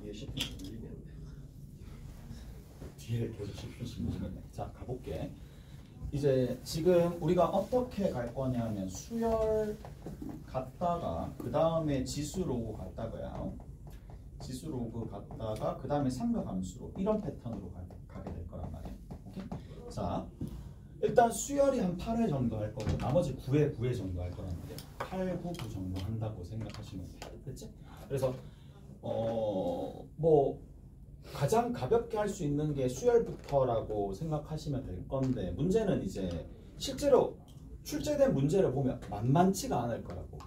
뒤에 10분 밀리겠네. 뒤에 계속 10분씩 밀리겠네. 자, 가볼게. 이제 지금 우리가 어떻게 갈 거냐면 수열 갔다가 그 다음에 지수로그 갔다가요. 지수로그 갔다가 그 다음에 삼각함수로 이런 패턴으로 가게 될 거란 말이에요. 오케이? 자, 일단 수열이 한 8회 정도 할 거고 나머지 9회 정도 할 거란 말이에요. 8, 9, 9 정도 한다고 생각하시면 돼요. 됐지? 그래서 뭐 가장 가볍게 할 수 있는 게 수열부터라고 생각하시면 될 건데 문제는 이제 실제로 출제된 문제를 보면 만만치가 않을 거라고.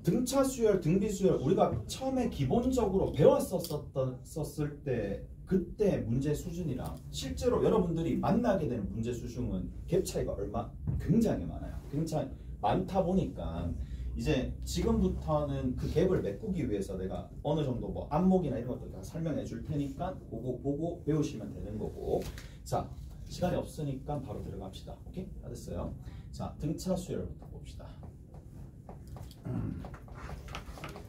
등차 수열, 등비 수열 우리가 처음에 기본적으로 배웠었을 때 그때 문제 수준이랑 실제로 여러분들이 만나게 되는 문제 수준은 갭 차이가 굉장히 많아요. 굉장히 많다 보니까 이제 지금부터는 그 갭을 메꾸기 위해서 내가 어느 정도 뭐 안목이나 이런 것들 다 설명해 줄 테니까 그거 보고 배우시면 되는 거고. 자, 시간이 없으니까 바로 들어갑시다. 오케이? 다 됐어요. 자, 등차 수열부터 봅시다.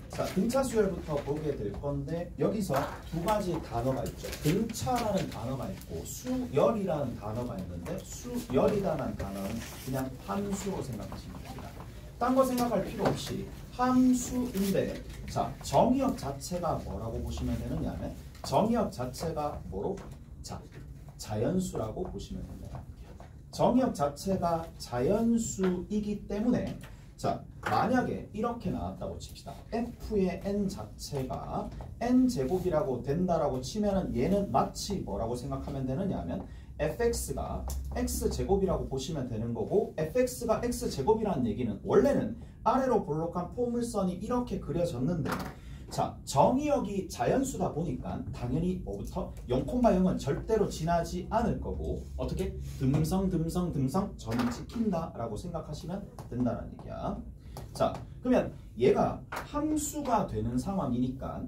자, 등차 수열부터 보게 될 건데 여기서 두 가지 단어가 있죠. 등차라는 단어가 있고 수열이라는 단어가 있는데 수열이라는 단어는 그냥 함수로 생각하시면 됩니다. 딴 거 생각할 필요 없이 함수인데 자, 정의역 자체가 뭐라고 보시면 되느냐면 정의역 자체가 뭐로? 자, 자연수라고 보시면 됩니다. 정의역 자체가 자연수이기 때문에 자, 만약에 이렇게 나왔다고 칩시다. f의 n 자체가 n제곱이라고 된다라고 치면은 얘는 마치 뭐라고 생각하면 되느냐면 fx가 x제곱이라고 보시면 되는 거고 fx가 x제곱이라는 얘기는 원래는 아래로 볼록한 포물선이 이렇게 그려졌는데 자, 정의역이 자연수다 보니까 당연히 뭐부터 0,0은 절대로 지나지 않을 거고 어떻게? 듬성 점이 찍힌다라고 생각하시면 된다는 얘기야. 자, 그러면 얘가 함수가 되는 상황이니까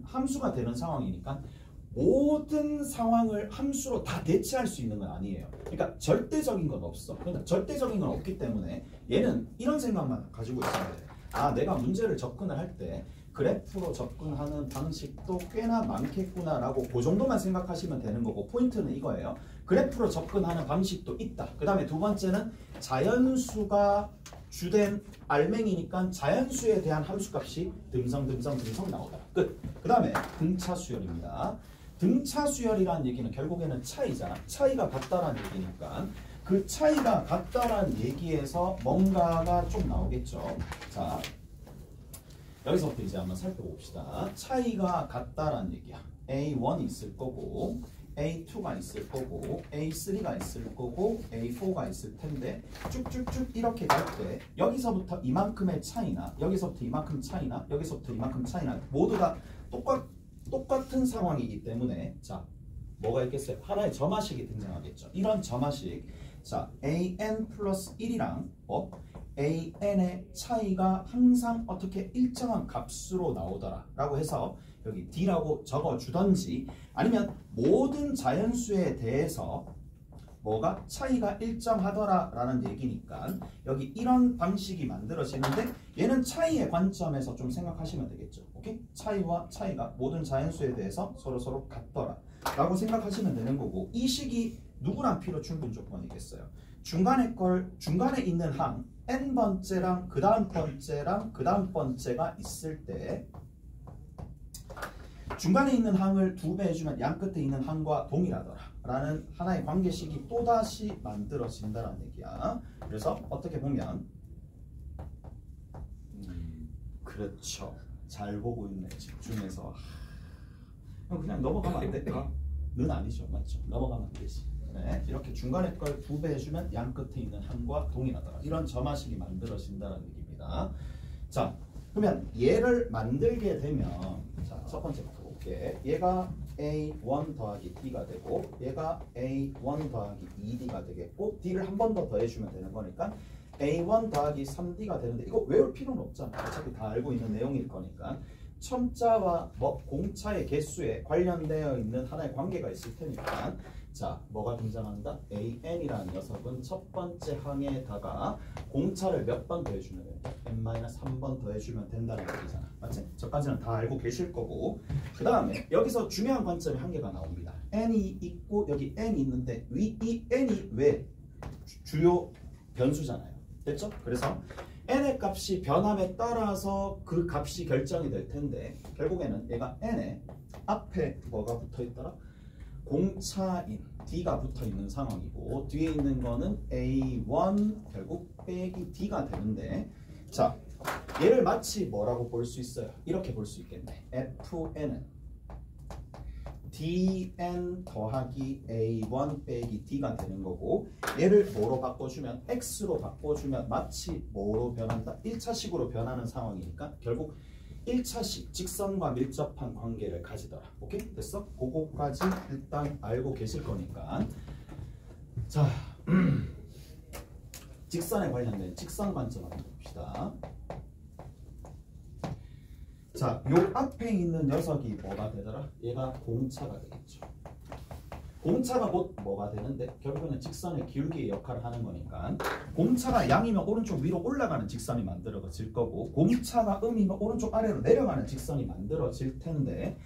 모든 상황을 함수로 다 대체할 수 있는 건 아니에요. 그러니까 절대적인 건 없어. 그러니까 절대적인 건 없기 때문에 얘는 이런 생각만 가지고 있어야 돼. 아, 내가 문제를 접근을 할 때 그래프로 접근하는 방식도 꽤나 많겠구나 라고 그 정도만 생각하시면 되는 거고 포인트는 이거예요. 그래프로 접근하는 방식도 있다. 그 다음에 두 번째는 자연수가 주된 알맹이니까 자연수에 대한 함수값이 듬성 나오더라. 끝. 그 다음에 등차 수열입니다. 등차 수열이라는 얘기는 결국에는 차이잖아. 차이가 같다라는 얘기니까 그 차이가 같다라는 얘기에서 뭔가가 좀 나오겠죠. 자, 여기서부터 이제 한번 살펴봅시다. 차이가 같다라는 얘기야. A1이 있을 거고 A2가 있을 거고 A3가 있을 거고 A4가 있을 텐데 쭉쭉쭉 이렇게 갈 때 여기서부터 이만큼의 차이나 여기서부터 이만큼 차이나 여기서부터 이만큼 차이나 모두 다 똑같은 상황이기 때문에 자, 뭐가 있겠어요? 하나의 점화식이 등장하겠죠. 이런 점화식 자, AN 플러스 1이랑 AN의 차이가 항상 어떻게 일정한 값으로 나오더라 라고 해서 여기 D라고 적어주던지 아니면 모든 자연수에 대해서 뭐가 차이가 일정하더라 라는 얘기니까 여기 이런 방식이 만들어지는데 얘는 차이의 관점에서 좀 생각하시면 되겠죠. 오케이? 차이와 차이가 모든 자연수에 대해서 서로 같더라 라고 생각하시면 되는 거고 이 식이 누구랑 필요 충분 조건이겠어요? 중간에 있는 항 n번째랑 그 다음 번째랑 그 다음 번째가 있을 때 중간에 있는 항을 2배 해주면 양 끝에 있는 항과 동일하더라 라는 하나의 관계식이 또다시 만들어진다는 얘기야. 그래서 어떻게 보면 그렇죠. 잘 보고 있네. 집중해서 그냥 넘어가면 안 될까? 는 아니죠. 맞죠? 넘어가면 안 되지. 네, 이렇게 중간에 걸 2배 해주면 양 끝에 있는 항과 동일하더라. 이런 점화식이 만들어진다는 얘기입니다. 자, 그러면 얘를 만들게 되면 자, 첫 번째부터 볼게. 얘가 A1 더하기 D가 되고 얘가 A1 더하기 2D가 되겠고 D를 한 번 더 더해주면 되는 거니까 A1 더하기 3D가 되는데 이거 외울 필요는 없잖아. 어차피 다 알고 있는 내용일 거니까 첨자와 공차의 개수에 관련되어 있는 하나의 관계가 있을 테니까 자, 뭐가 등장한다? AN이라는 녀석은 첫 번째 항에다가 공차를 몇 번 더해주면 된다? n-1번 더해주면 된다는 얘기잖아. 맞지? 저까지는 다 알고 계실 거고 그 다음에 여기서 중요한 관점이 한 개가 나옵니다. n이 있고 여기 n이 있는데 이 n이 왜 주요 변수잖아요. 됐죠? 그래서 n의 값이 변함에 따라서 그 값이 결정이 될 텐데 결국에는 얘가 n에 앞에 뭐가 붙어 있더라? 공차인 D가 붙어 있는 상황이고 뒤에 있는 거는 A1 결국 빼기 D가 되는데 자 얘를 마치 뭐라고 볼 수 있어요? 이렇게 볼 수 있겠네. FN은 DN 더하기 A1 빼기 D가 되는 거고 얘를 뭐로 바꿔주면 X로 바꿔주면 마치 뭐로 변한다? 1차식으로 변하는 상황이니까 결국 1차식 직선과 밀접한 관계를 가지더라. 오케이? 됐어? 그거까지 일단 알고 계실 거니까 자 직선에 관련된 직선 관점 한번 봅시다. 자, 요 앞에 있는 녀석이 뭐가 되더라? 얘가 공차가 되겠죠. 공차가 곧 뭐가 되는데 결국에는 직선의 기울기의 역할을 하는 거니까 공차가 양이면 오른쪽 위로 올라가는 직선이 만들어질 거고 공차가 음이면 오른쪽 아래로 내려가는 직선이 만들어질 텐데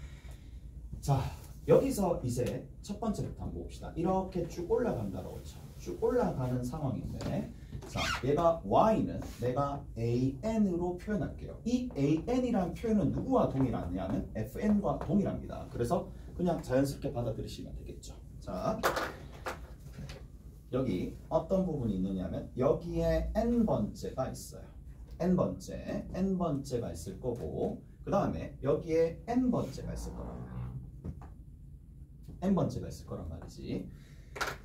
자 여기서 이제 첫 번째부터 한번 봅시다. 이렇게 쭉 올라간다고 했죠. 쭉 올라가는 상황인데 자 얘가 y는 내가 an으로 표현할게요. 이 an이라는 표현은 누구와 동일하냐면 fn과 동일합니다. 그래서 그냥 자연스럽게 받아들이시면 되겠죠. 자, 여기 어떤 부분이 있느냐면 여기에 n번째가 있어요. n번째가 있을 거고 그 다음에 여기에 n번째가 있을 거란 말이야. n번째가 있을 거란 말이지.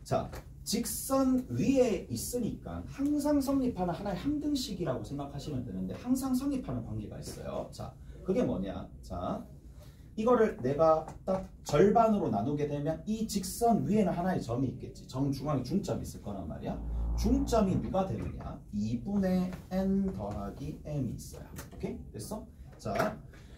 자, 직선 위에 있으니까 항상 성립하는 하나의 항등식이라고 생각하시면 되는데 항상 성립하는 관계가 있어요. 자, 그게 뭐냐? 자, 이거를 내가 딱 절반으로 나누게 되면 이 직선 위에는 하나의 점이 있겠지. 정중앙에 중점이 있을 거란 말이야. 중점이 누가 되느냐? 2분의 n 더하기 m이 있어요. 오케이? 됐어? 자,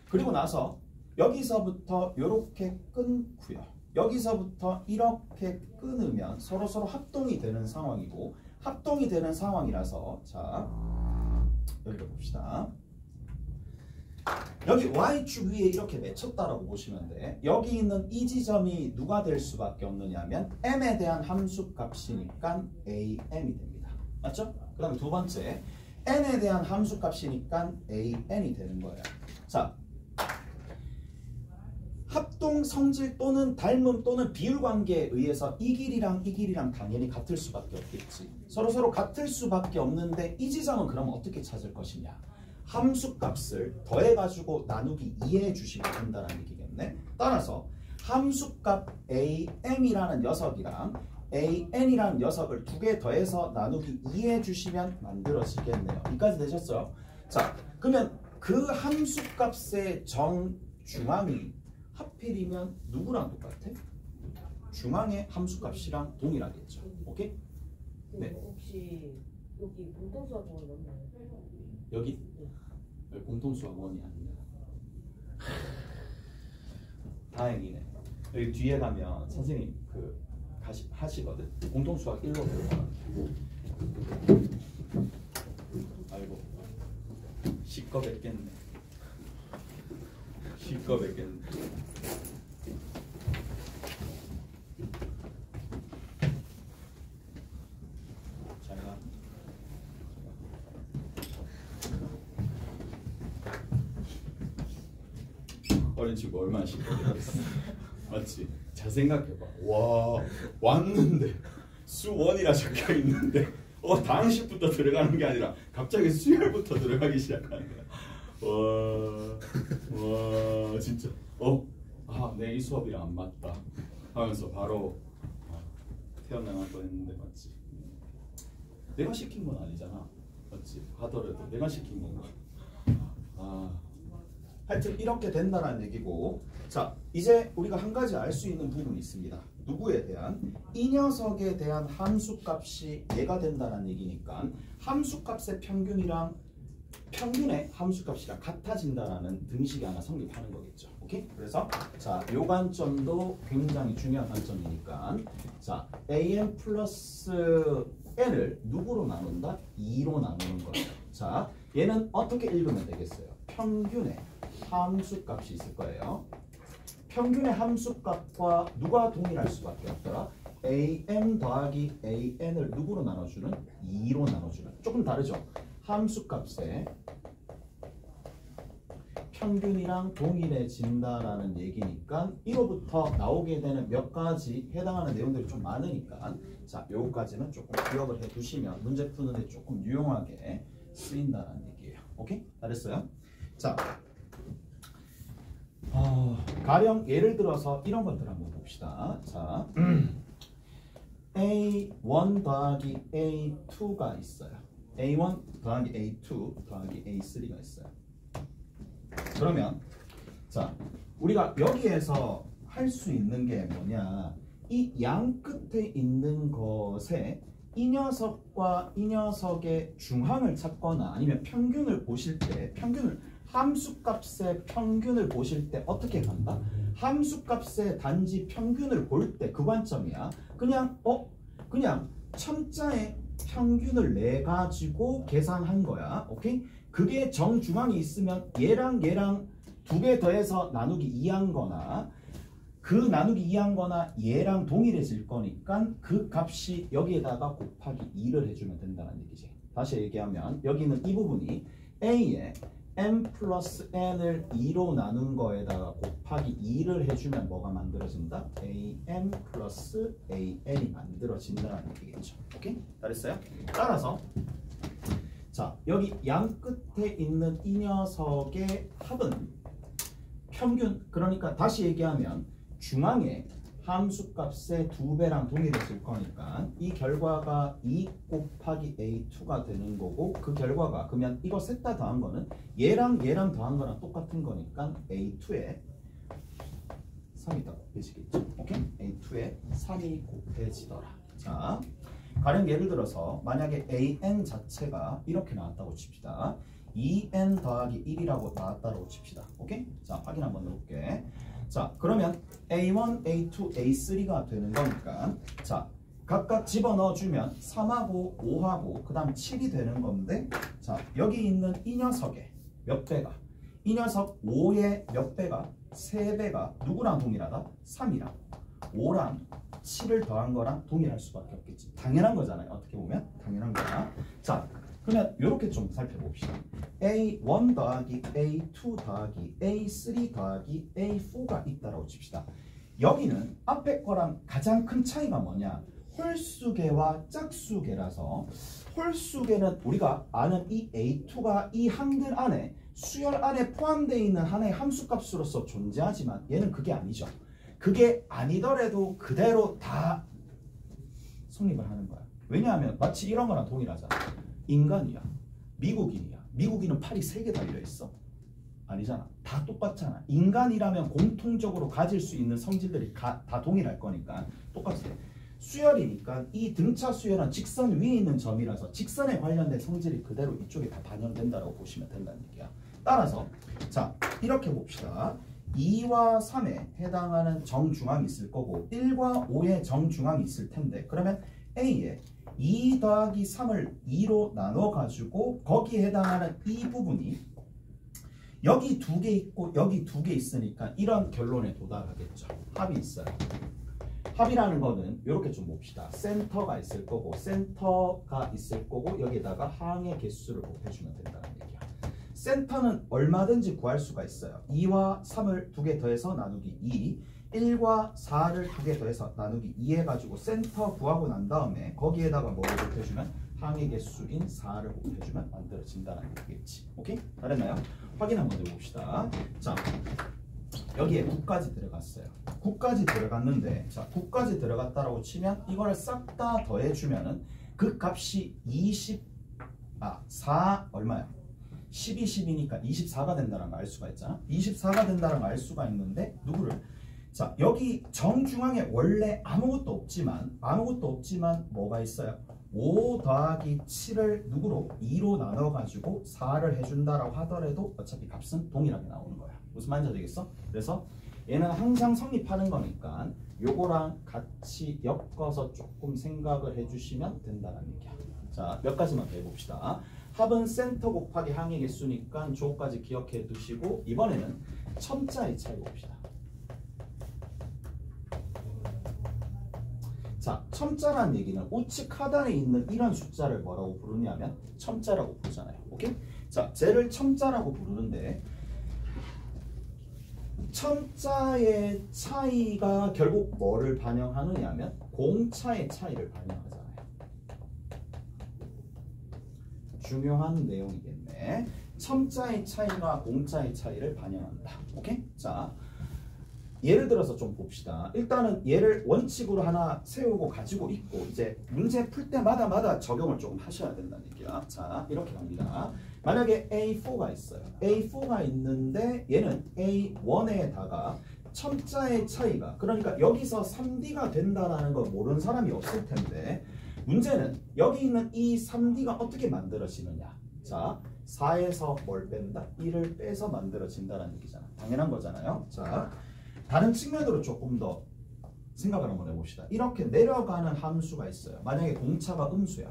그리고 나서 여기서부터 이렇게 끊고요. 여기서부터 이렇게 끊으면 서로 합동이 되는 상황이고 합동이 되는 상황이라서 자, 여기를 봅시다. 여기 y축 위에 이렇게 맺혔다라고 보시면 돼. 여기 있는 이 지점이 누가 될 수밖에 없느냐면 m에 대한 함수값이니까 am이 됩니다. 맞죠? 그 다음에 두 번째 n에 대한 함수값이니까 an이 되는 거예요. 자, 합동 성질 또는 닮음 또는 비율 관계에 의해서 이 길이랑 당연히 같을 수밖에 없겠지. 서로 같을 수밖에 없는데 이 지점은 그럼 어떻게 찾을 것이냐? 함수값을 더해가지고 나누기 2해 주시면 된다는 얘기겠네. 따라서 함수값 am이라는 녀석이랑 an이라는 녀석을 두 개 더해서 나누기 2해 주시면 만들어지겠네요. 여기까지 되셨어요? 자, 그러면 그 함수값의 정중앙이 하필이면 누구랑 똑같아? 중앙의 함수값이랑 동일하겠죠. 오케이? 네. 혹시 여기 공통수학원 맞나요? 여기? 여기 공통수학원이 아니야. 다행이네. 여기 뒤에 가면 선생님 그 하시거든. 공통수학 1로 들어가. 아이고 시꺼뵙겠네. 잘가. 어린 친구 얼마나 시끄럽겠어. 맞지? 잘 생각해봐. 와 왔는데 수1이라 적혀 있는데 당식부터 들어가는 게 아니라 갑자기 수열부터 들어가기 시작하는 거야. 와 진짜 내 이 수업이랑 안 맞다 하면서 바로 태어나갈 뻔했는데 맞지? 내가 시킨 건 아니잖아. 맞지? 하더라도 내가 시킨 건가? 하여튼 이렇게 된다는 얘기고 자 이제 우리가 한 가지 알 수 있는 부분이 있습니다. 누구에 대한? 이 녀석에 대한 함수값이 얘가 된다는 얘기니까 함수값의 평균이랑 평균의 함수값이랑 같아진다라는 등식이 하나 성립하는 거겠죠. 오케이? 그래서 자, 요 관점도 굉장히 중요한 관점이니까 자, an 플러스 n을 누구로 나눈다? 2로 나누는 거예요. 자, 얘는 어떻게 읽으면 되겠어요? 평균의 함수값이 있을 거예요. 평균의 함수값과 누가 동일할 수밖에 없더라? am 더하기 an을 누구로 나눠주는? 2로 나눠주는. 조금 다르죠? 함수값에 평균이랑 동일해진다라는 얘기니까 1호부터 나오게 되는 몇 가지 해당하는 내용들이 좀 많으니까 자, 요거까지는 조금 기억을 해 두시면 문제 푸는데 조금 유용하게 쓰인다는 얘기예요. 오케이? 잘했어요? 자, 가령 예를 들어서 이런 것들 한번 봅시다. 자, A1 더하기 A2가 있어요. A1 더하기 A2 더하기 A3가 있어요. 그러면 자, 우리가 여기에서 할 수 있는 게 뭐냐, 이 양 끝에 있는 것에 이 녀석과 이 녀석의 중항을 찾거나 아니면 평균을 보실 때 함수값의 평균을 보실 때 어떻게 간다? 함수값의 단지 평균을 볼 때 그 관점이야. 그냥 첨자의 평균을 내 가지고 계산한 거야. 오케이? 그게 정중앙이 있으면 얘랑 두 개 더해서 나누기 2한 거나 그 나누기 2한 거나 얘랑 동일해질 거니까 그 값이 여기에다가 곱하기 2를 해주면 된다는 얘기지. 다시 얘기하면 여기는 이 부분이 A에 m 플러스 n을 2로 나눈 거에다가 곱하기 2를 해주면 뭐가 만들어진다? am 플러스 an이 만들어진다는 얘기겠죠. 오케이? 잘했어요? 따라서 자, 여기 양 끝에 있는 이 녀석의 합은 평균, 그러니까 다시 얘기하면 중앙의 함수값의 2배랑 동일해질 거니까 이 결과가 2 곱하기 A2가 되는 거고, 그 결과가 그러면 이거 셋 다 더한 거는 얘랑 더한 거랑 똑같은 거니까 A2에 3이 더 곱해지겠죠. 오케이? A2에 3이 곱해지더라. 자, 가령 예를 들어서 만약에 an 자체가 이렇게 나왔다고 칩시다. 2n 더하기 1이라고 나왔다고 칩시다. 오케이? 자, 확인 한번 해볼게. 자, 그러면 A1, A2, A3가 되는 거니까 자, 각각 집어넣어주면 3하고 5하고 그 다음 7이 되는 건데 자, 여기 있는 이 녀석의 몇 배가? 이 녀석 5의 몇 배가? 3배가 누구랑 동일하다? 3이랑 5랑 7을 더한 거랑 동일할 수밖에 없겠지. 당연한 거잖아요. 어떻게 보면 당연한 거야. 자, 그러면 이렇게 좀 살펴봅시다. A1 더하기 A2 더하기 A3 더하기 A4가 있다라고 칩시다. 여기는 앞에 거랑 가장 큰 차이가 뭐냐? 홀수계와 짝수계라서 홀수계는 우리가 아는 이 A2가 이 항들 안에 수열 안에 포함되어 있는 하나의 함수값으로서 존재하지만 얘는 그게 아니죠. 그게 아니더라도 그대로 다 성립을 하는 거야. 왜냐하면 마치 이런 거랑 동일하잖아. 인간이야. 미국인이야. 미국인은 팔이 3개 달려있어. 아니잖아. 다 똑같잖아. 인간이라면 공통적으로 가질 수 있는 성질들이 다 동일할 거니까 똑같아. 수열이니까 이 등차 수열은 직선 위에 있는 점이라서 직선에 관련된 성질이 그대로 이쪽에 다 반영된다고 보시면 된다는 얘기야. 따라서 자, 이렇게 봅시다. 2와 3에 해당하는 정중앙이 있을 거고 1과 5의 정중앙이 있을 텐데 그러면 A에 2 더하기 3을 2로 나눠가지고 거기에 해당하는 이 부분이 여기 2개 있고 여기 2개 있으니까 이런 결론에 도달하겠죠. 합이 있어요. 합이라는 거는 이렇게 좀 봅시다. 센터가 있을 거고 여기에다가 항의 개수를 곱해주면 된다는 얘기야. 센터는 얼마든지 구할 수가 있어요. 2와 3을 2개 더해서 나누기 2, 1과 4를 2개 더해서 나누기 2 해가지고 센터 구하고 난 다음에 거기에다가 뭐를 곱해주면 항의 개수인 4를 곱해주면 만들어진다는 얘기겠지. 오케이? 잘했나요? 확인 한번 해봅시다. 자, 여기에 9까지 들어갔어요. 9까지 들어갔는데 자, 9까지 들어갔다라고 치면 이거를 싹 다 더해주면은 그 값이 4 얼마야? 12, 10이니까 24가 된다는 걸 알 수가 있잖아. 24가 된다는 걸 알 수가 있는데 누구를? 자, 여기 정중앙에 원래 아무것도 없지만 뭐가 있어요? 5 더하기 7을 누구로? 2로 나눠가지고 4를 해준다라고 하더라도 어차피 값은 동일하게 나오는 거야. 무슨 말인지 알겠어? 그래서 얘는 항상 성립하는 거니까 요거랑 같이 엮어서 조금 생각을 해주시면 된다는 얘기야. 자, 몇 가지만 더 해봅시다. 합은 센터 곱하기 항의 개수니까 조까지 기억해 두시고 이번에는 첨자의 차이 봅시다. 자, 첨자라는 얘기는 우측 하단에 있는 이런 숫자를 뭐라고 부르냐면 첨자라고 부르잖아요. 오케이? 자, 쟤를 첨자라고 부르는데 첨자의 차이가 결국 뭐를 반영하느냐면 공차의 차이를 반영하잖아요. 중요한 내용이겠네. 첨자의 차이가 공차의 차이를 반영한다. 오케이? 자, 예를 들어서 좀 봅시다. 일단은 얘를 원칙으로 하나 세우고 가지고 있고 이제 문제 풀 때마다 적용을 조금 하셔야 된다는 얘기야. 자, 이렇게 갑니다. 만약에 A4가 있어요. A4가 있는데 얘는 A1에다가 첨자의 차이가 그러니까 여기서 3D가 된다는 걸 모르는 사람이 없을 텐데 문제는 여기 있는 이 3D가 어떻게 만들어지느냐. 자, 4에서 뭘 뺀다? 1을 빼서 만들어진다는 얘기잖아. 당연한 거잖아요. 자, 다른 측면으로 조금 더 생각을 한번 해봅시다. 이렇게 내려가는 함수가 있어요. 만약에 공차가 음수야.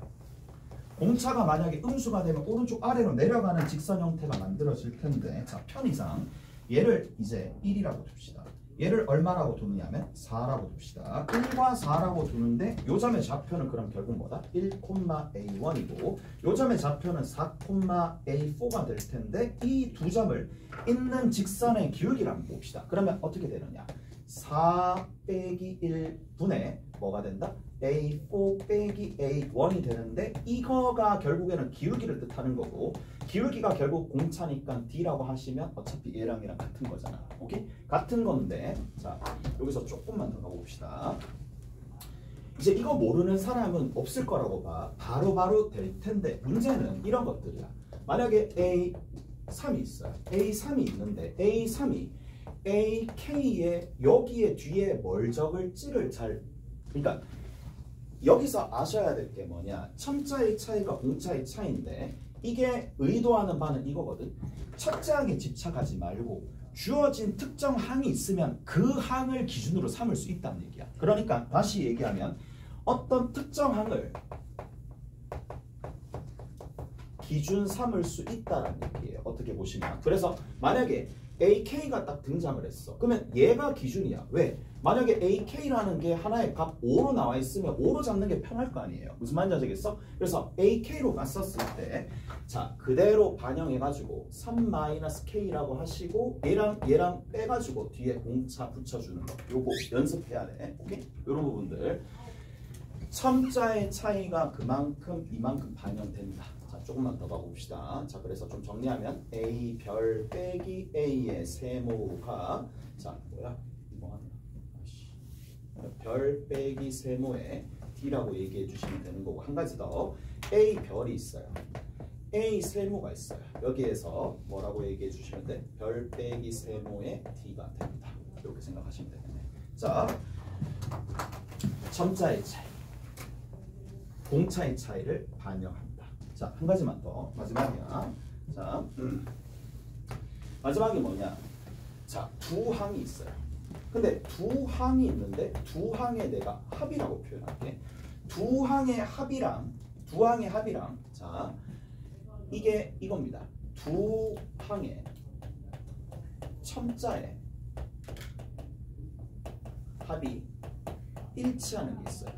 공차가 만약에 음수가 되면 오른쪽 아래로 내려가는 직선 형태가 만들어질 텐데 자, 편의상 얘를 이제 1이라고 둡시다. 얘를 얼마라고 두느냐면 4라고 둡시다. 1과 4라고 두는데 요점의 좌표는 그럼 결국 뭐다? 1,A1이고 요점의 좌표는 4,A4가 될 텐데 이 두 점을 있는 직선의 기울기를 봅시다. 그러면 어떻게 되느냐? 4 빼기 1분의 뭐가 된다? A4 빼기 A1이 되는데 이거가 결국에는 기울기를 뜻하는 거고 기울기가 결국 공차니까 D라고 하시면 어차피 얘랑 얘랑 같은 거잖아. 오케이? 같은 건데 자 여기서 조금만 더 가봅시다. 이제 이거 모르는 사람은 없을 거라고 봐. 바로바로 될 텐데 문제는 이런 것들이야. 만약에 A3이 있어요. A3이 있는데 A3이 AK에 여기에 뒤에 뭘 적을지를 그러니까 여기서 아셔야 될 게 뭐냐. 첨자의 차이가 공차의 차이인데 이게 의도하는 바는 이거거든. 첫째 항에 집착하지 말고 주어진 특정 항이 있으면 그 항을 기준으로 삼을 수 있다는 얘기야. 그러니까 다시 얘기하면 어떤 특정 항을 기준 삼을 수 있다는 얘기예요. 어떻게 보시면. 그래서 만약에 AK가 딱 등장을 했어. 그러면 얘가 기준이야. 왜? 만약에 AK라는 게 하나의 값 5로 나와 있으면 5로 잡는 게 편할 거 아니에요. 무슨 말인지 아시겠어? 그래서 AK로 갔었을 때 자 그대로 반영해가지고 3-K라고 하시고 얘랑 빼가지고 뒤에 공차 붙여주는 거. 요거 연습해야 돼. 오케이? 요런 부분들. 첨자의 차이가 그만큼 이만큼 반영된다. 자, 조금만 더 봐봅시다. 자, 그래서 좀 정리하면 A 별 빼기 A의 세모가 자, 뭐야? 별 빼기 세모에 D라고 얘기해 주시면 되는 거고 한 가지 더 A 별이 있어요. A 세모가 있어요. 여기에서 뭐라고 얘기해 주시면 돼? 별 빼기 세모에 D가 됩니다. 이렇게 생각하시면 되겠네. 자, 첨자의 차이, 공차의 차이를 반영한다. 자, 한 가지만 더 마지막이야. 자, 마지막이 뭐냐? 자, 두 항이 있어요. 근데 두 항이 있는데 두 항에 내가 합이라고 표현할게. 두 항의 합이랑 자 이게 이겁니다. 두 항의 첨자의 합이 일치하는 게 있어요.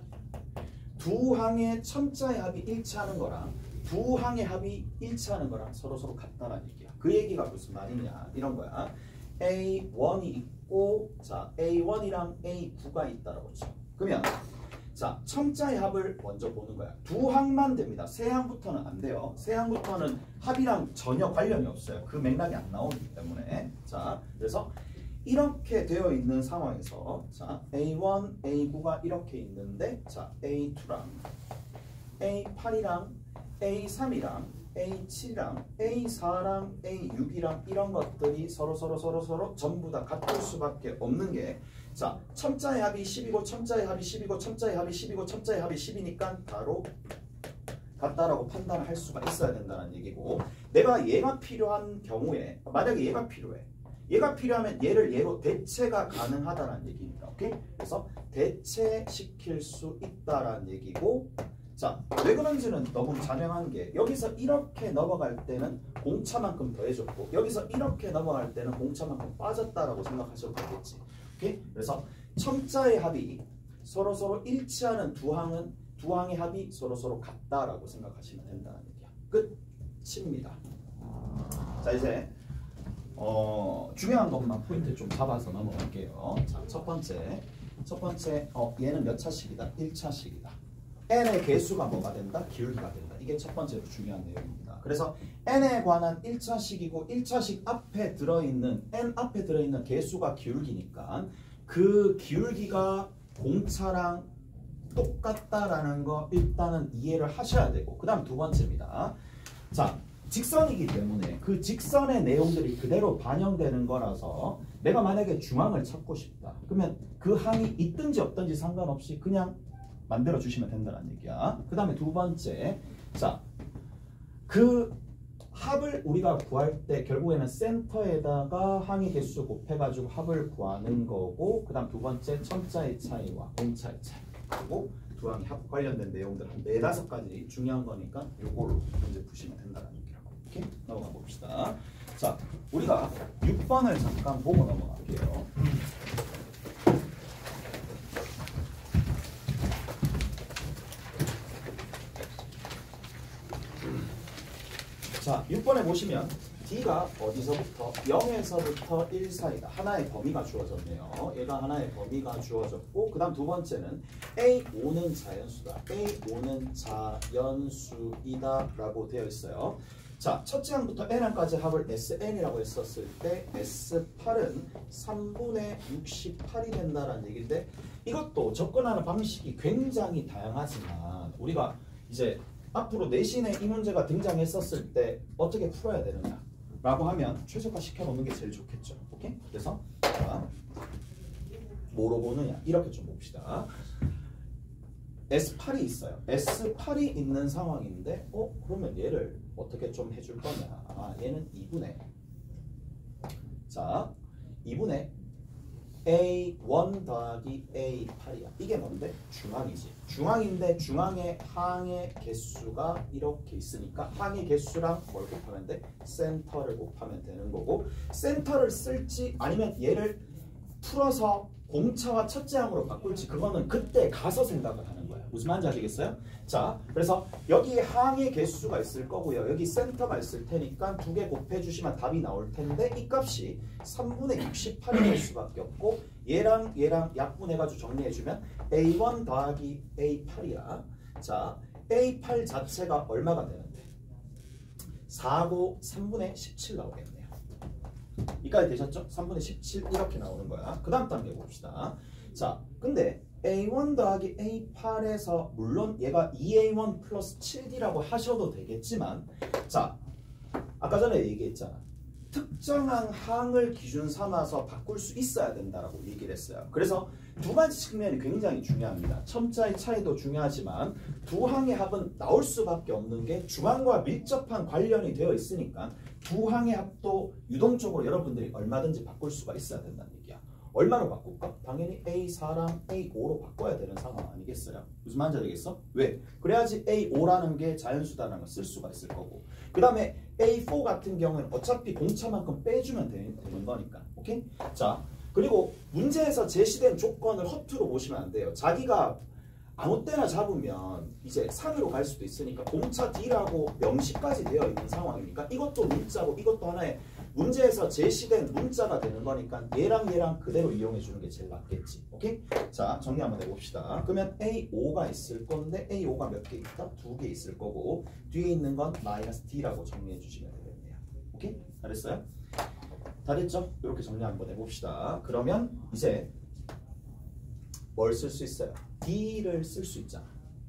두 항의 첨자의 합이 일치하는 거랑 두 항의 합이 일치하는 거랑 서로 같다라는 얘기야. 그 얘기가 무슨 말이냐 이런 거야. A1이 있고 자 A1이랑 A9가 있다라고 쳐. 그러면 자 첨자의 합을 먼저 보는 거야. 두 항만 됩니다. 세 항부터는 안 돼요. 세 항부터는 합이랑 전혀 관련이 없어요. 그 맥락이 안 나오기 때문에. 자 그래서 이렇게 되어 있는 상황에서 자 A1, A9가 이렇게 있는데 자 A2랑 A8이랑 A3이랑 A7이랑 A4랑 A6이랑 이런 것들이 서로 전부 다 같을 수밖에 없는 게 자 첨자의 합이 10이고 첨자의 합이 10이고 첨자의 합이 10이고 첨자의 합이 10이니까 바로 같다라고 판단을 할 수가 있어야 된다는 얘기고 내가 얘가 필요한 경우에 만약에 얘가 필요해. 얘가 필요하면 얘를 얘로 대체가 가능하다는 얘기입니다. 오케이? 그래서 대체시킬 수 있다라는 얘기고 자, 왜 그런지는 너무 자명한 게 여기서 이렇게 넘어갈 때는 공차만큼 더해줬고 여기서 이렇게 넘어갈 때는 공차만큼 빠졌다라고 생각하셔도 되겠지. 오케이? 그래서 첨자의 합이 서로서로 일치하는 두 항의 합이 서로서로 같다라고 생각하시면 된다는 얘기야. 끝입니다. 자, 이제 중요한 것만 포인트 좀 잡아서 넘어갈게요. 자, 첫 번째 얘는 몇 차식이다? 1차식이다. n의 개수가 뭐가 된다? 기울기가 된다. 이게 첫 번째로 중요한 내용입니다. 그래서 n에 관한 1차식이고 1차식 앞에 들어있는 n 앞에 들어있는 개수가 기울기니까 그 기울기가 공차랑 똑같다라는 거 일단은 이해를 하셔야 되고 그 다음 두 번째입니다. 자, 직선이기 때문에 그 직선의 내용들이 그대로 반영되는 거라서 내가 만약에 중앙을 찾고 싶다. 그러면 그 항이 있든지 없든지 상관없이 그냥 만들어 주시면 된다는 얘기야. 그 다음에 두 번째, 자, 그 합을 우리가 구할 때 결국에는 센터에다가 항의 개수 곱해가지고 합을 구하는 거고 그 다음 두 번째 첨자의 차이와 공차의 차이 그리고 두 항의 합 관련된 내용들 한 4-5가지 중요한 거니까 요거로 문제 푸시면 된다는 얘기라고. 오케이? 넘어가 봅시다. 자, 우리가 6번을 잠깐 보고 넘어갈게요. 자, 6번에 보시면 D가 어디서부터 0에서부터 1 사이다. 하나의 범위가 주어졌네요. 얘가 하나의 범위가 주어졌고 그 다음 두 번째는 A5는 자연수다. A5는 자연수이다 라고 되어 있어요. 자, 첫째 항부터 n항까지 합을 SN이라고 했었을 때 S8은 3분의 68이 된다는 얘기인데 이것도 접근하는 방식이 굉장히 다양하지만 우리가 이제 앞으로 내신에 이 문제가 등장했었을 때 어떻게 풀어야 되느냐 라고 하면 최소화 시켜놓는 게 제일 좋겠죠. 오케이? 그래서 자, 뭐로 보느냐 이렇게 좀 봅시다. S8이 있어요. S8이 있는 상황인데 그러면 얘를 어떻게 좀 해줄 거냐. 얘는 2분의 자 2분의 A1 더하기 A8이야. 이게 뭔데? 중앙이지. 중앙인데 중앙의 항의 개수가 이렇게 있으니까 항의 개수랑 뭘 곱하면 돼? 센터를 곱하면 되는 거고 센터를 쓸지 아니면 얘를 풀어서 공차와 첫째 항으로 바꿀지 그거는 그때 가서 생각을 하는 거야. 무슨 말인지 아시겠어요? 자, 그래서 여기에 항의 개수가 있을 거고요. 여기 센터가 있을 테니까 두 개 곱해주시면 답이 나올 텐데 이 값이 3분의 68이 될 수밖에 없고 얘랑 약분해가지고 정리해주면 A1 더하기 A8이야. 자, A8 자체가 얼마가 되는데? 4고 3분의 17 나오겠네요. 이까지 되셨죠? 3분의 17 이렇게 나오는 거야. 그 다음 단계 봅시다. 자, 근데 A1 더하기 A8에서 물론 얘가 2A1 플러스 7D라고 하셔도 되겠지만 자, 아까 전에 얘기했잖아. 특정한 항을 기준 삼아서 바꿀 수 있어야 된다라고 얘기를 했어요. 그래서 두 가지 측면이 굉장히 중요합니다. 첨자의 차이도 중요하지만 두 항의 합은 나올 수밖에 없는 게 중앙과 밀접한 관련이 되어 있으니까 두 항의 합도 유동적으로 여러분들이 얼마든지 바꿀 수가 있어야 된다는 얘기야. 얼마로 바꿀까? 당연히 A4랑 A5로 바꿔야 되는 상황 아니겠어요? 무슨 말인지 알겠어? 왜? 그래야지 A5라는 게 자연수다라는 걸 쓸 수가 있을 거고 그 다음에 A4 같은 경우는 어차피 공차만큼 빼주면 되는 거니까. 오케이? 자, 그리고 문제에서 제시된 조건을 허투루 보시면 안 돼요. 자기가 아무 때나 잡으면 이제 상위로 갈 수도 있으니까 공차 D라고 명시까지 되어 있는 상황이니까 이것도 문자고 이것도 하나의 문제에서 제시된 문자가 되는 거니까 얘랑 그대로 이용해 주는 게 제일 낫겠지. 오케이? 자, 정리 한번 해봅시다. 그러면 A5가 있을 건데 A5가 몇 개 있다? 2개 있을 거고 뒤에 있는 건 마이너스 D라고 정리해 주시면 되겠네요. 오케이? 잘했어요? 다 됐죠? 이렇게 정리 한번 해봅시다. 그러면 이제 뭘 쓸 수 있어요? D를 쓸 수 있잖아.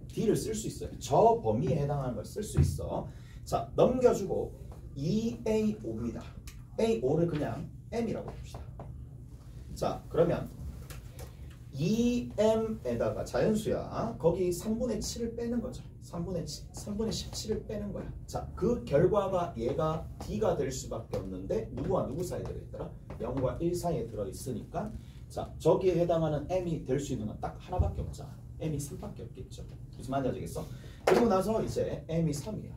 D를 쓸 수 있어요. 저 범위에 해당하는 걸 쓸 수 있어. 자, 넘겨주고 2A5입니다. A5를 그냥 M이라고 봅시다. 자, 그러면 2M에다가 자연수야. 거기 3분의 7을 빼는 거죠. 3분의 17을 빼는 거야. 자, 그 결과가 얘가 D가 될 수밖에 없는데 누구와 누구 사이에 들어있더라? 0과 1 사이에 들어있으니까 자, 저기에 해당하는 M이 될 수 있는 건 딱 하나밖에 없잖아. M이 3밖에 없겠죠. 무슨 말인지 알겠어? 그리고 나서 이제 M이 3이야.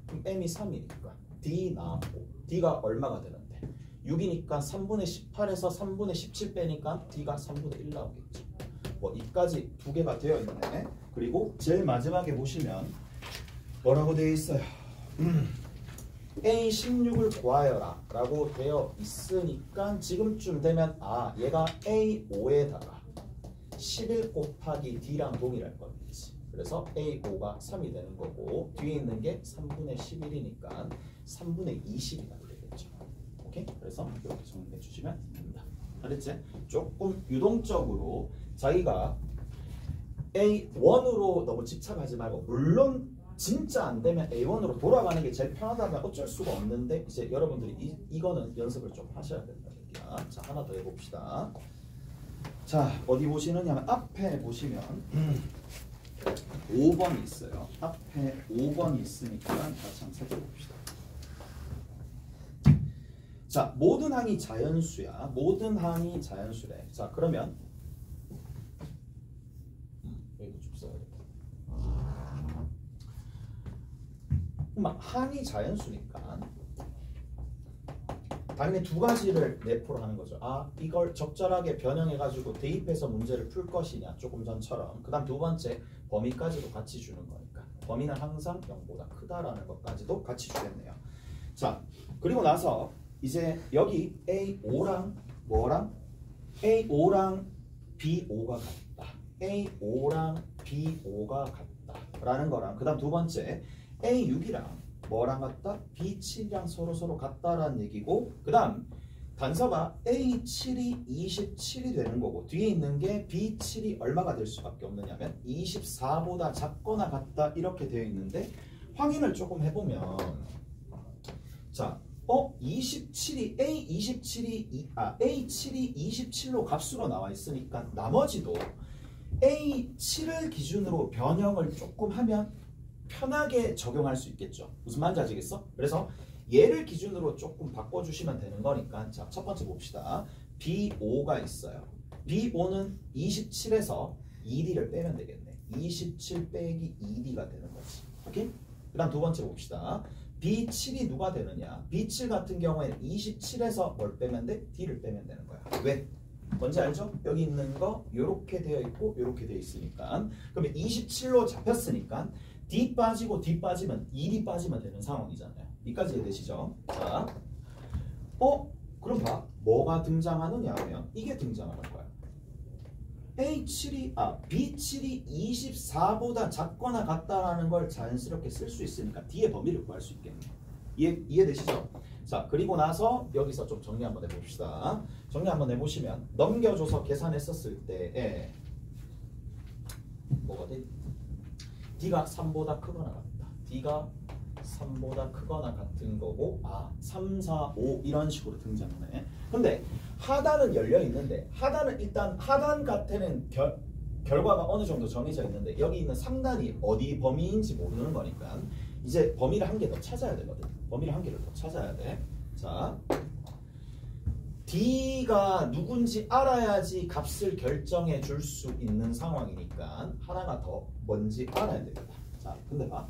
그럼 M이 3이니까 D 나왔고 D가 얼마가 되는데 6이니까 3분의 18에서 3분의 17 빼니까 D가 3분의 1 나오겠죠. 뭐 이까지 두 개가 되어 있네. 그리고 제일 마지막에 보시면 뭐라고 되어 있어요? A16을 구하여라 라고 되어 있으니까 지금쯤 되면 아 얘가 A5에다가 11 곱하기 D랑 동일할 거겠지. 그래서 A5가 3이 되는 거고 뒤에 있는 게 3분의 11이니까 3분의 20이 되겠죠. 오케이? 그래서 이렇게 정리해 주시면 됩니다. 알겠지? 조금 유동적으로 자기가 A1으로 너무 집착하지 말고 물론 진짜 안 되면 A1으로 돌아가는 게 제일 편하다면 어쩔 수가 없는데 이제 여러분들이 이거는 연습을 좀 하셔야 된다. 자, 하나 더 해봅시다. 자, 어디 보시느냐면 앞에 보시면 5번이 있어요. 앞에 5번이 있으니까 다시 한번 살펴봅시다. 자, 모든 항이 자연수야. 모든 항이 자연수래. 자, 그러면 여기도 좀 써야겠다. 항이 자연수니까 당연히 두 가지를 내포를 하는 거죠. 아, 이걸 적절하게 변형해가지고 대입해서 문제를 풀 것이냐, 조금 전처럼. 그 다음 두 번째, 범위까지도 같이 주는 거니까. 범위는 항상 0보다 크다라는 것까지도 같이 주겠네요. 자, 그리고 나서 이제 여기 A5랑 뭐랑? A5랑 B5가 같다. A5랑 B5가 같다. 라는 거랑 그 다음 두 번째, A6이랑 뭐랑 같다? B7이랑 서로 같다라는 얘기고 그 다음 단서가 A7이 27이 되는 거고 뒤에 있는 게 B7이 얼마가 될 수밖에 없느냐면 24보다 작거나 같다 이렇게 되어 있는데 확인을 조금 해보면 자, A7이 27로 값으로 나와 있으니까 나머지도 A7을 기준으로 변형을 조금 하면 편하게 적용할 수 있겠죠. 무슨 말인지 아시겠어? 그래서 얘를 기준으로 조금 바꿔주시면 되는 거니까 자, 첫 번째 봅시다. B5가 있어요. B5는 27에서 2D를 빼면 되겠네. 27 빼기 2D가 되는 거지. 오케이? 그 다음 두 번째 봅시다. B7이 누가 되느냐? B7 같은 경우에는 27에서 뭘 빼면 돼? D를 빼면 되는 거야. 왜? 뭔지 알죠? 여기 있는 거 이렇게 되어 있고 이렇게 되어 있으니까 그러면 27로 잡혔으니까 D 빠지고 D 빠지면 2D 빠지면 되는 상황이잖아요. 이까지 이해되시죠? 자, 그럼 봐. 뭐가 등장하느냐 하면 이게 등장하는 거야. B7이 24보다 작거나 같다라는 걸 자연스럽게 쓸 수 있으니까 D의 범위를 구할 수 있겠네. 이해되시죠? 자, 그리고 나서 여기서 좀 정리 한번 해봅시다. 정리 한번 해보시면 넘겨줘서 계산했었을 때에 뭐가 돼? D가 3보다 크거나 같다. D가 3보다 크거나 같은 거고 3, 4, 5 이런 식으로 등장하네. 근데 하단은 열려 있는데 하단은 일단 하단 같은 결과가 어느 정도 정해져 있는데 여기 있는 상단이 어디 범위인지 모르는 거니까 이제 범위를 한 개 더 찾아야 되거든. 범위를 한 개를 더 찾아야 돼. 자, D가 누군지 알아야지 값을 결정해 줄 수 있는 상황이니까 하나가 더 뭔지 알아야 되겠다. 자, 근데 봐.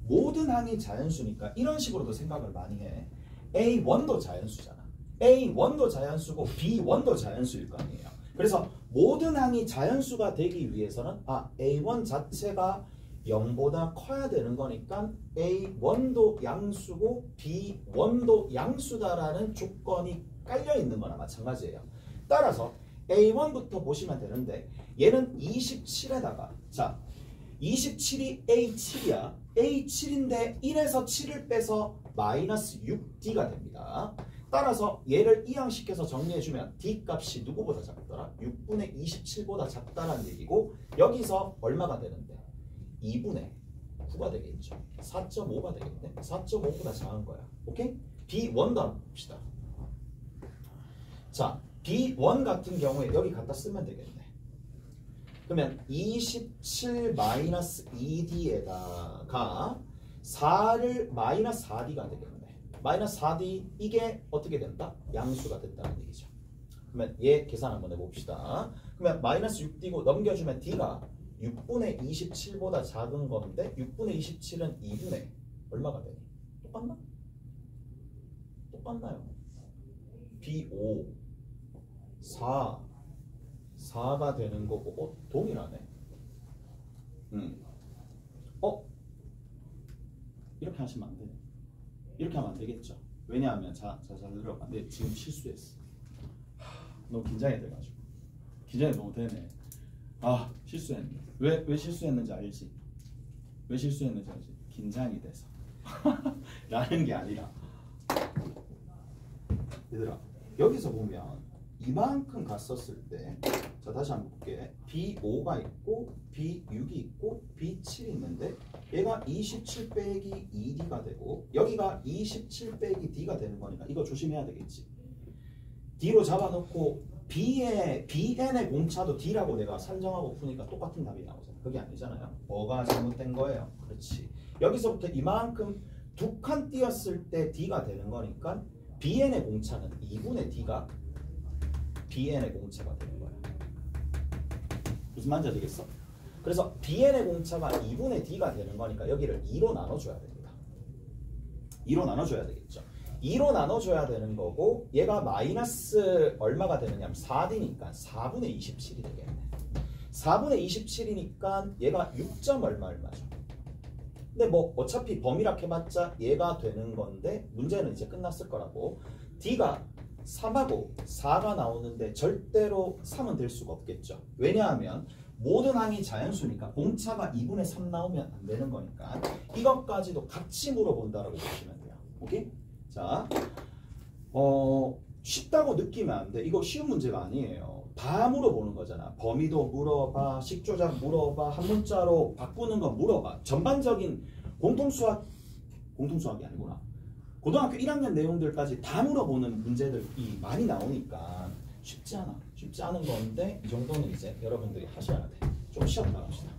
모든 항이 자연수니까 이런 식으로도 생각을 많이 해. A1도 자연수잖아. A1도 자연수고 B1도 자연수일 거 아니에요. 그래서 모든 항이 자연수가 되기 위해서는 A1 자체가 0보다 커야 되는 거니까 A1도 양수고 B1도 양수다라는 조건이 깔려 있는 거나 마찬가지예요. 따라서 A1부터 보시면 되는데 얘는 27에다가 자 27이 A7이야. A7인데 1에서 7을 빼서 마이너스 6D가 됩니다. 따라서 얘를 이항시켜서 정리해주면 D 값이 누구보다 작더라? 6분의 27보다 작다라는 얘기고 여기서 얼마가 되는데? 2분의 9가 되겠죠. 4.5가 되겠네. 4.5보다 작은 거야. 오케이? B1도 한번 봅시다. 자, B1 같은 경우에 여기 갖다 쓰면 되겠네. 그러면 27 마이너스 2d에다가 4를 마이너스 4d가 되겠네. 마이너스 4d 이게 어떻게 된다? 양수가 된다는 얘기죠. 그러면 얘 계산 한번 해봅시다. 그러면 마이너스 6d고 넘겨주면 d가 6분의 27보다 작은 건데 6분의 27은 2분의 얼마가 되니? 똑같나? 똑같나요? B5 4가 되는 거고 동일하네. 이렇게 하시면 안 되네. 이렇게 하면 안 되겠죠. 왜냐하면 잘 들어봐. 근데 지금 실수했어. 너무 긴장이 돼가지고. 긴장이 너무 되네. 실수했네. 왜 실수했는지 알지? 왜 실수했는지 알지? 긴장이 돼서. 라는 게 아니라 얘들아 여기서 보면 이만큼 갔었을 때 자 다시 한번 볼게. B5가 있고 B6이 있고 B7이 있는데 얘가 27 빼기 2D가 되고 여기가 27 빼기 D가 되는 거니까 이거 조심해야 되겠지. D로 잡아놓고 BN의 공차도 D라고 내가 산정하고 푸니까 똑같은 답이 나오잖아. 그게 아니잖아요. 뭐가 잘못된 거예요? 그렇지. 여기서부터 이만큼 두 칸 띄었을 때 D가 되는 거니까 BN의 공차는 2분의 D가 BN의 공차가 되는 거야. 무슨 말인지 알겠어? 그래서 BN의 공차가 2분의 D가 되는 거니까 여기를 2로 나눠줘야 됩니다. 2로 나눠줘야 되겠죠. 2로 나눠줘야 되는 거고 얘가 마이너스 얼마가 되느냐면 4D니까 4분의 27이 되겠네. 4분의 27이니까 얘가 6점 얼마죠. 근데 뭐 어차피 범위라 해봤자 얘가 되는 건데 문제는 이제 끝났을 거라고. D가 3하고 4가 나오는데 절대로 3은 될 수가 없겠죠. 왜냐하면 모든 항이 자연수니까 공차가 2분의 3 나오면 안 되는 거니까 이것까지도 같이 물어본다라고 보시면 돼요. 오케이? 자, 쉽다고 느끼면 안 돼. 이거 쉬운 문제가 아니에요. 다 물어보는 거잖아. 범위도 물어봐, 식조작 물어봐, 한 문자로 바꾸는 거 물어봐. 전반적인 공통수학이 아니구나. 고등학교 1학년 내용들까지 다 물어보는 문제들이 많이 나오니까 쉽지 않아. 쉽지 않은 건데 이 정도는 이제 여러분들이 하셔야 돼. 좀 시험 나갑시다.